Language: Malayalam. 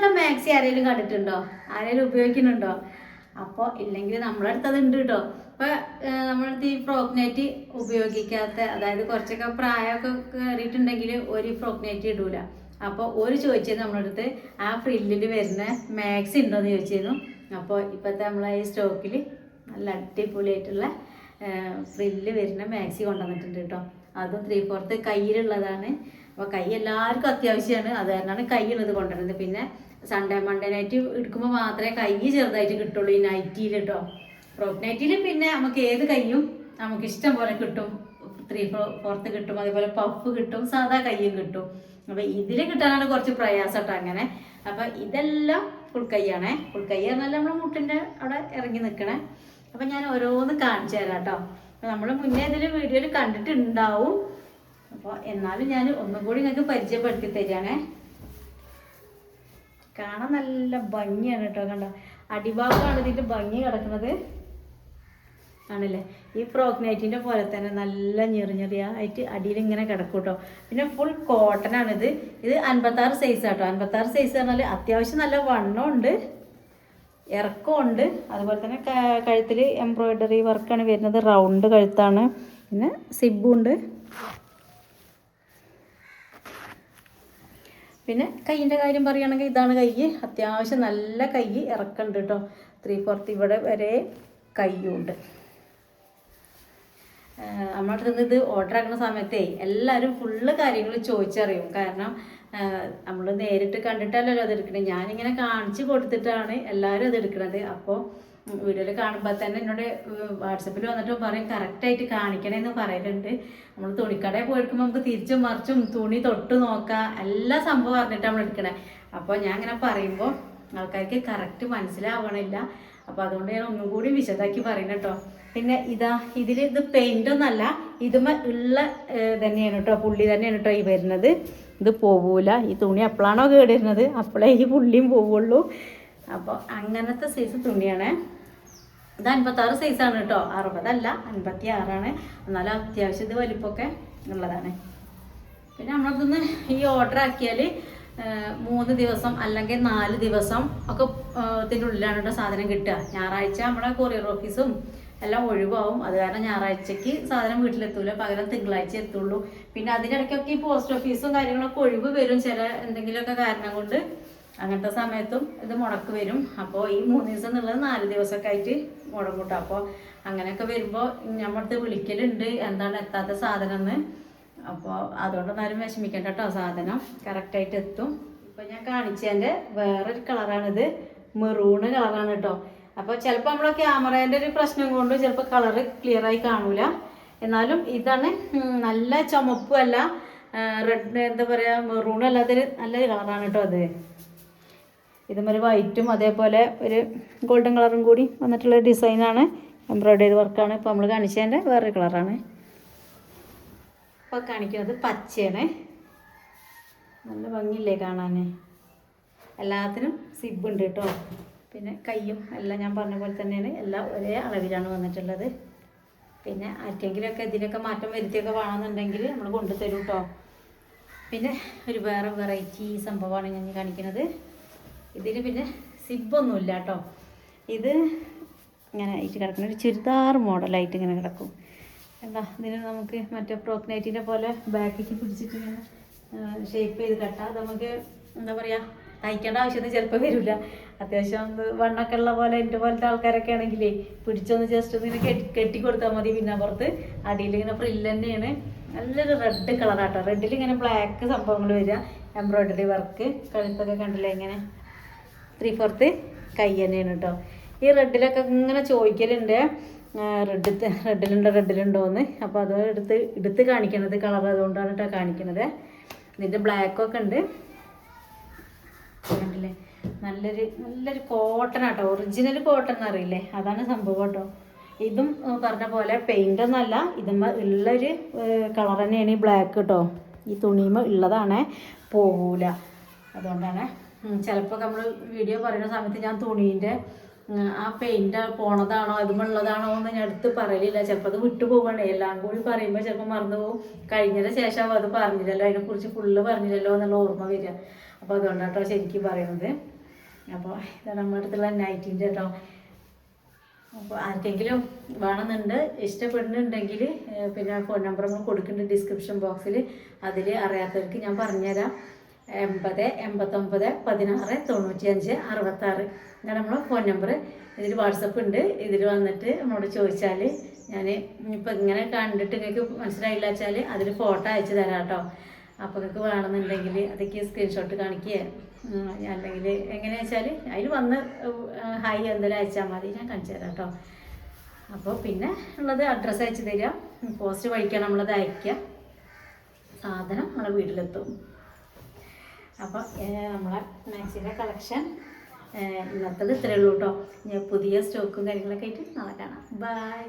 ഇതുപോലുള്ള മാക്സി ആരെങ്കിലും കണ്ടിട്ടുണ്ടോ? ആരെങ്കിലും ഉപയോഗിക്കുന്നുണ്ടോ? അപ്പോൾ ഇല്ലെങ്കിൽ നമ്മുടെ അടുത്തത് ഉണ്ട് കേട്ടോ. അപ്പോൾ നമ്മളടുത്ത് ഈ ഫ്രോക്ക് നൈറ്റ് ഉപയോഗിക്കാത്ത, അതായത് കുറച്ചൊക്കെ പ്രായമൊക്കെ കയറിയിട്ടുണ്ടെങ്കിൽ ഒരു ഫ്രോക്ക് നൈറ്റ് ഇടൂല. അപ്പോൾ ഒരു ചോദിച്ചത് നമ്മളടുത്ത് ആ ഫ്രില്ലിൽ വരുന്ന മാക്സി ഉണ്ടോയെന്ന് ചോദിച്ചിരുന്നു. അപ്പോൾ ഇപ്പോഴത്തെ നമ്മളെ ഈ സ്റ്റോക്കിൽ നല്ല അടിപൊളിയായിട്ടുള്ള ഫ്രില്ല് വരുന്ന മാക്സി കൊണ്ടുവന്നിട്ടുണ്ട് കേട്ടോ. അതും 3/4 കയ്യിലുള്ളതാണ്. അപ്പോൾ കൈ എല്ലാവർക്കും അത്യാവശ്യമാണ്, അത് കാരണമാണ് കൈയുള്ളത് കൊണ്ടുവരുന്നത്. പിന്നെ സൺഡേ മൺഡേ നൈറ്റ് എടുക്കുമ്പോൾ മാത്രമേ കൈ ചെറുതായിട്ട് കിട്ടുള്ളൂ ഈ നൈറ്റിയിൽ കേട്ടോ. ഫ്രോക്ക് നൈറ്റിൽ പിന്നെ നമുക്ക് ഏത് കൈയും നമുക്ക് ഇഷ്ടം പോലെ കിട്ടും. 3/4 കിട്ടും, അതേപോലെ പഫ് കിട്ടും, സാധാ കൈയും കിട്ടും. അപ്പോൾ ഇതിൽ കിട്ടാനാണ് കുറച്ച് പ്രയാസം കേട്ടോ അങ്ങനെ. അപ്പോൾ ഇതെല്ലാം ഫുൾ കൈയാണേ. ഫുൾ കൈ പറഞ്ഞാൽ നമ്മൾ മുട്ടിൻ്റെ അവിടെ ഇറങ്ങി നിൽക്കണേ. അപ്പം ഞാൻ ഓരോന്ന് കാണിച്ചു തരാം കേട്ടോ. അപ്പോൾ നമ്മൾ മുന്നേ ഇതിൽ വീഡിയോയിൽ കണ്ടിട്ടുണ്ടാവും. അപ്പോൾ എന്നാലും ഞാൻ ഒന്നും കൂടി നിങ്ങൾക്ക് പരിചയപ്പെടുത്തി തരികയാണേ. കാണാൻ നല്ല ഭംഗിയാണ് കേട്ടോ. കണ്ടോ, അടിഭാഗമാണ് ഇതിൻ്റെ ഭംഗി കിടക്കുന്നത് ആണല്ലേ. ഈ ഫ്രോക്ക് നൈറ്റിൻ്റെ പോലെ തന്നെ നല്ല ഞെറിഞ്ഞെറിയായിട്ട് അടിയിൽ ഇങ്ങനെ കിടക്കും കേട്ടോ. പിന്നെ ഫുൾ കോട്ടനാണിത്. ഇത് 56 സൈസ് കേട്ടോ. 56 സൈസ് പറഞ്ഞാൽ അത്യാവശ്യം നല്ല വണ്ണമുണ്ട്, ഇറക്കമുണ്ട്. അതുപോലെ തന്നെ കഴുത്തിൽ എംബ്രോയിഡറി വർക്കാണ് വരുന്നത്. റൗണ്ട് കഴുത്താണ്. പിന്നെ സിബുണ്ട്. പിന്നെ കൈയിൻ്റെ കാര്യം പറയുകയാണെങ്കിൽ ഇതാണ് കൈ. അത്യാവശ്യം നല്ല കൈ ഇറക്കുന്നുണ്ട് കേട്ടോ. 3/4 ഇവിടെ വരെ കൈയുണ്ട്. നമ്മുടെ അടുത്ത് ഇത് ഓർഡർ ആക്കുന്ന സമയത്തേ എല്ലാവരും ഫുള്ള് കാര്യങ്ങൾ ചോദിച്ചറിയും. കാരണം നമ്മൾ നേരിട്ട് കണ്ടിട്ടല്ലല്ലോ അത് എടുക്കണത്. ഞാനിങ്ങനെ കാണിച്ച് കൊടുത്തിട്ടാണ് എല്ലാവരും അത് എടുക്കുന്നത്. അപ്പോൾ വീഡിയോയിൽ കാണുമ്പോൾ തന്നെ എന്നോട് വാട്സപ്പിൽ വന്നിട്ട് പറയും കറക്റ്റായിട്ട് കാണിക്കണമെന്ന് പറയലുണ്ട്. നമ്മൾ തുണിക്കടയിൽ പോയെടുക്കുമ്പോൾ നമുക്ക് തിരിച്ചും മറിച്ചും തുണി തൊട്ട് നോക്കാം, എല്ലാ സംഭവം അറിഞ്ഞിട്ട് നമ്മൾ എടുക്കണേ. അപ്പോൾ ഞാൻ ഇങ്ങനെ പറയുമ്പോൾ ആൾക്കാർക്ക് കറക്റ്റ് മനസ്സിലാവണില്ല. അപ്പോൾ അതുകൊണ്ട് ഞാൻ ഒന്നും കൂടി വിശദമാക്കി പറയുന്നത് കേട്ടോ. പിന്നെ ഇത് പെയിൻ്റൊന്നല്ല, ഇതുമ്മ ഉള്ള തന്നെയാണ് കേട്ടോ, പുള്ളി തന്നെയാണ് കേട്ടോ ഈ വരുന്നത്. ഇത് പോവൂല. ഈ തുണി എപ്പോഴാണോ കേടിരുന്നത് അപ്പോഴേ ഈ പുള്ളിയും പോവുള്ളൂ. അപ്പോൾ അങ്ങനത്തെ സൈസ് തുണിയാണ്. ഇത് 56 സൈസാണ് കേട്ടോ, 60 അല്ല 56ആണ്. എന്നാലും അത്യാവശ്യം ഇത് വലിപ്പമൊക്കെ ഉള്ളതാണ്. പിന്നെ നമ്മളതൊന്ന് ഈ ഓർഡർ ആക്കിയാൽ 3 ദിവസം അല്ലെങ്കിൽ 4 ദിവസം ഒക്കെ ഇതിൻ്റെ ഉള്ളിലാണ് കേട്ടോ സാധനം കിട്ടുക. ഞായറാഴ്ച നമ്മുടെ കൊറിയർ ഓഫീസും എല്ലാം ഒഴിവാവും. അത് കാരണം ഞായറാഴ്ചക്ക് സാധനം വീട്ടിലെത്തൂല, പകരം തിങ്കളാഴ്ച എത്തുള്ളൂ. പിന്നെ അതിനിടയ്ക്കൊക്കെ ഈ പോസ്റ്റ് ഓഫീസും കാര്യങ്ങളൊക്കെ ഒഴിവ് വരും ചില എന്തെങ്കിലുമൊക്കെ കാരണം കൊണ്ട്. അങ്ങനത്തെ സമയത്തും ഇത് മുടക്ക് വരും. അപ്പോൾ ഈ 3 ദിവസം എന്നുള്ളത് 4 ദിവസമൊക്കെ ആയിട്ട് മുടങ്ങൂട്ടോ. അപ്പോൾ അങ്ങനെയൊക്കെ വരുമ്പോൾ നമ്മളടുത്ത് വിളിക്കലുണ്ട് എന്താണ് എത്താത്ത സാധനം എന്ന്. അപ്പോൾ അതുകൊണ്ടൊന്നും ആരും വിഷമിക്കേണ്ട കേട്ടോ, സാധനം കറക്റ്റായിട്ട് എത്തും. ഇപ്പോൾ ഞാൻ കാണിച്ചതിൻ്റെ വേറൊരു കളറാണിത്, മെറൂണ് കളറാണ് കേട്ടോ. അപ്പോൾ ചിലപ്പോൾ നമ്മളെ ക്യാമറേൻ്റെ ഒരു പ്രശ്നം കൊണ്ട് ചിലപ്പോൾ കളറ് ക്ലിയറായി കാണൂല. എന്നാലും ഇതാണ് നല്ല ചുമപ്പും അല്ല, റെഡ് എന്താ പറയുക, മെറൂണും അല്ലാത്തൊരു നല്ലൊരു കളറാണ് കേട്ടോ അത്. ഇതുമൊരു വൈറ്റും അതേപോലെ ഒരു ഗോൾഡൻ കളറും കൂടി വന്നിട്ടുള്ള ഡിസൈനാണ്. എംബ്രോയിഡറി വർക്കാണ്. ഇപ്പോൾ നമ്മൾ കാണിച്ചതിൻ്റെ വേറൊരു കളറാണ്. ഇപ്പോൾ കാണിക്കുന്നത് പച്ചയാണ്. നല്ല ഭംഗിയില്ലേ കാണാൻ. എല്ലാത്തിനും സിബുണ്ട് കേട്ടോ. പിന്നെ കയ്യും എല്ലാം ഞാൻ പറഞ്ഞ പോലെ തന്നെയാണ്, എല്ലാം ഒരേ അളവിലാണ് വന്നിട്ടുള്ളത്. പിന്നെ ആർക്കെങ്കിലുമൊക്കെ ഇതിലൊക്കെ മാറ്റം വരുത്തിയൊക്കെ വേണമെന്നുണ്ടെങ്കിൽ നമ്മൾ കൊണ്ടുതരും കേട്ടോ. പിന്നെ ഒരു വേറെ വെറൈറ്റി സംഭവമാണ് ഞാൻ കാണിക്കുന്നത്. ഇതിന് പിന്നെ സിബൊന്നുമില്ല കേട്ടോ. ഇത് ഇങ്ങനെ ആയിട്ട് കിടക്കുന്ന ഒരു ചുരിദാർ മോഡലായിട്ട് ഇങ്ങനെ കിടക്കും. എന്താ ഇതിന് നമുക്ക് മറ്റേ ഫ്രോക്ക് നൈറ്റിനെ പോലെ ബാക്കിക്ക് പിടിച്ചിട്ട് ഇങ്ങനെ ഷേപ്പ് ചെയ്ത് കെട്ടാം. അത് നമുക്ക് എന്താ പറയുക, തയ്ക്കേണ്ട ആവശ്യമൊന്നും ചിലപ്പോൾ വരില്ല. അത്യാവശ്യം വണ്ണൊക്കെ ഉള്ള പോലെ എൻ്റെ പോലത്തെ ആൾക്കാരൊക്കെ ആണെങ്കിലേ പിടിച്ചൊന്ന് ജസ്റ്റ് ഒന്ന് ഇങ്ങനെ കെട്ടി കൊടുത്താൽ മതി. പിന്നെ പുറത്ത് അടിയിൽ ഇങ്ങനെ ഫ്രില്ല് തന്നെയാണ്. നല്ലൊരു റെഡ് കളറാട്ടോ. റെഡിൽ ഇങ്ങനെ ബ്ലാക്ക് സംഭവങ്ങൾ വരിക, എംബ്രോയിഡറി വർക്ക്. കഴുത്തൊക്കെ കണ്ടില്ലേ ഇങ്ങനെ 3/4 കൈ തന്നെയാണ് കേട്ടോ. ഈ റെഡിലൊക്കെ ഇങ്ങനെ ചോദിക്കലുണ്ട് റെഡിലുണ്ടോയെന്ന്. അപ്പോൾ അത് എടുത്ത് കാണിക്കണത് കളർ അതുകൊണ്ടാണ് കേട്ടോ കാണിക്കണത്. ഇതിൻ്റെ ബ്ലാക്കൊക്കെ ഉണ്ട് കണ്ടില്ലേ. നല്ലൊരു കോട്ടൺ ആട്ടോ, ഒറിജിനൽ കോട്ടൺ എന്നറിയില്ലേ, അതാണ് സംഭവം കേട്ടോ. ഇതും പറഞ്ഞ പോലെ പെയിൻ്റ് ഒന്നല്ല, ഇതുമ്മ ഉള്ളൊരു കളർ തന്നെയാണ് ഈ ബ്ലാക്ക് കേട്ടോ. ഈ തുണിയുമ്പോൾ ഉള്ളതാണ്, പോകൂല. അതുകൊണ്ടാണ് ചിലപ്പോൾ നമ്മൾ വീഡിയോ പറയുന്ന സമയത്ത് ഞാൻ തുണീൻ്റെ ആ പെയിൻ്റ് പോണതാണോ അതുമുള്ളതാണോ എന്ന് ഞാൻ എടുത്ത് പറയലില്ല. ചിലപ്പോൾ അത് വിട്ടു പോകണേ. എല്ലാം കൂടി പറയുമ്പോൾ ചിലപ്പോൾ മറന്നു പോകും. കഴിഞ്ഞതിന് ശേഷം അത് പറഞ്ഞില്ലല്ലോ, അതിനെക്കുറിച്ച് ഫുള്ള് പറഞ്ഞില്ലല്ലോ എന്നുള്ള ഓർമ്മ വരിക. അപ്പോൾ അതുകൊണ്ടാട്ടോ ശരിക്കും പറയുന്നത്. അപ്പോൾ ഇതാണ് നമ്മുടെ അടുത്തുള്ള നൈറ്റിൻ്റെ കേട്ടോ. അപ്പോൾ ആർക്കെങ്കിലും വേണമെന്നുണ്ട് ഇഷ്ടപ്പെടുന്നുണ്ടെങ്കിൽ പിന്നെ ഫോൺ നമ്പർ നമ്മൾ കൊടുക്കുന്നുണ്ട് ഡിസ്ക്രിപ്ഷൻ ബോക്സിൽ. അതിൽ അറിയാത്തവർക്ക് ഞാൻ പറഞ്ഞുതരാം. 80 89 16 95 66 ഇതാണ് നമ്മളെ ഫോൺ നമ്പർ. ഇതിൽ വാട്സപ്പ് ഉണ്ട്. ഇതിൽ വന്നിട്ട് നമ്മളോട് ചോദിച്ചാൽ ഞാൻ ഇപ്പം ഇങ്ങനെ കണ്ടിട്ട് നിങ്ങൾക്ക് മനസ്സിലായില്ല വെച്ചാൽ അതിൽ ഫോട്ടോ അയച്ചു തരാം കേട്ടോ. അപ്പോൾ നിങ്ങൾക്ക് വേണമെന്നുണ്ടെങ്കിൽ അതൊക്കെ സ്ക്രീൻഷോട്ട് കാണിക്കുക, അല്ലെങ്കിൽ എങ്ങനെയാ വെച്ചാൽ അതിൽ വന്ന് ഹായ് എന്തെങ്കിലും അയച്ചാൽ മതി, ഞാൻ കാണിച്ചു തരാം കേട്ടോ. അപ്പോൾ പിന്നെ ഉള്ളത് അഡ്രസ്സ് അയച്ചു തരിക, പോസ്റ്റ് വഴിക്കാൻ നമ്മളത് അയക്കുക, സാധനം നമ്മളെ വീട്ടിലെത്തും. അപ്പോൾ നമ്മളെ മാക്സിൻ്റെ കളക്ഷൻ ഇന്നത്തത് ഇത്രയേ ഉള്ളൂ കേട്ടോ. ഞാൻ പുതിയ സ്റ്റോക്കും കാര്യങ്ങളൊക്കെ ആയിട്ട് നാളെ കാണാം. ബൈ.